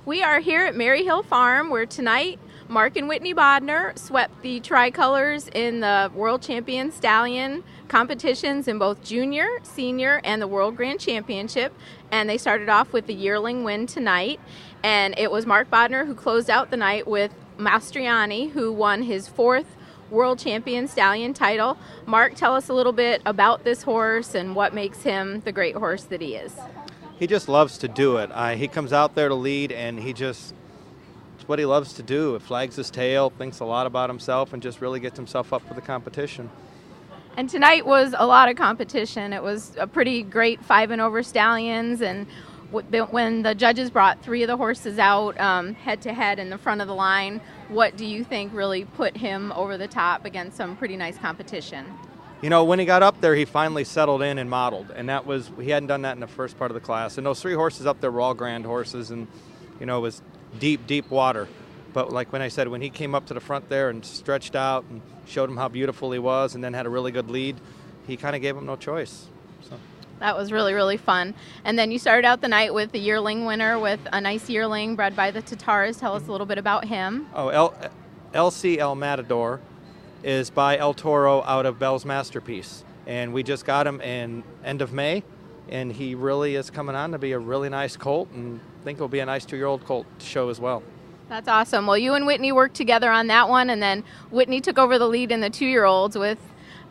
We are here at Maryhill Farm, where tonight Mark and Whitney Bodnar swept the tricolors in the World Champion Stallion competitions in both junior, senior, and the World Grand Championship. And they started off with the yearling win tonight. And it was Mark Bodnar who closed out the night with Mastroianni, who won his fourth World Champion Stallion title. Mark, tell us a little bit about this horse and what makes him the great horse that he is. He just loves to do it. He comes out there to lead, and it's what he loves to do. It flags his tail, thinks a lot about himself, and just really gets himself up for the competition. And tonight was a lot of competition. It was a pretty great 5 and over stallions, and when the judges brought 3 of the horses out head to head in the front of the line, what do you think really put him over the top against some pretty nice competition? You know, when he got up there, he finally settled in and modeled, and he hadn't done that in the first part of the class. And those 3 horses up there were all grand horses, and it was deep, deep water. But like when I said, when he came up to the front there and stretched out and showed him how beautiful he was, and then had a really good lead, he kind of gave him no choice. So that was really, really fun. And then you started out the night with the yearling winner with a nice yearling bred by the Tataras. Tell us a little bit about him. Oh, LC El Matador is by El Toro out of Bell's Masterpiece. And we just got him in end of May, and he really is coming on to be a really nice colt, and I think it'll be a nice 2-year-old colt to show as well. That's awesome. Well, you and Whitney worked together on that one, and then Whitney took over the lead in the 2-year-olds with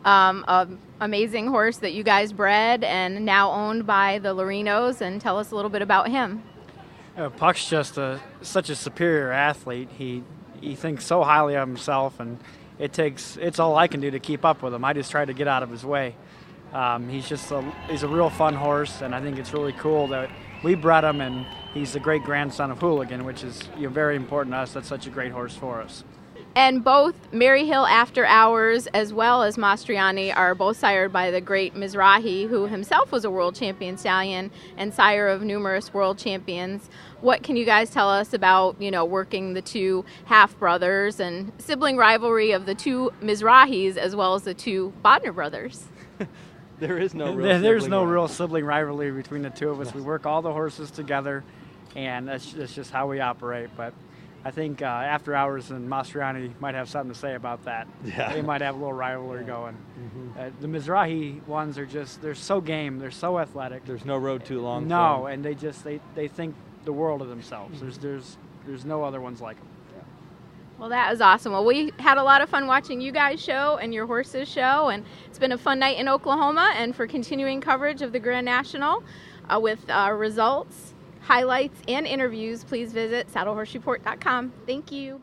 an amazing horse that you guys bred and now owned by the Lorinos. And tell us a little bit about him. Puck's just such a superior athlete. He thinks so highly of himself, and it's all I can do to keep up with him. I just try to get out of his way. He's a real fun horse, and I think it's really cool that we bred him, and he's the great grandson of Hooligan, which is very important to us. That's such a great horse for us. And both Maryhill After Hours as well as Mastroianni are both sired by the great Mizrahi, who himself was a world champion stallion and sire of numerous world champions. What can you guys tell us about, working the 2 half-brothers and sibling rivalry of the 2 Mizrahis as well as the 2 Bodnar brothers? There's no real sibling rivalry between the 2 of us. We work all the horses together, and that's just how we operate. But I think After Hours and Mastroianni might have something to say about that. Yeah. They might have a little rivalry going. The Mizrahi ones they're so game, they're so athletic. There's no road too long. No, and they think the world of themselves. There's no other ones like them. Well, that is awesome. Well, we had a lot of fun watching you guys show and your horses show, and it's been a fun night in Oklahoma. And for continuing coverage of the Grand National with results, highlights, and interviews, please visit saddlehorsereport.com. Thank you.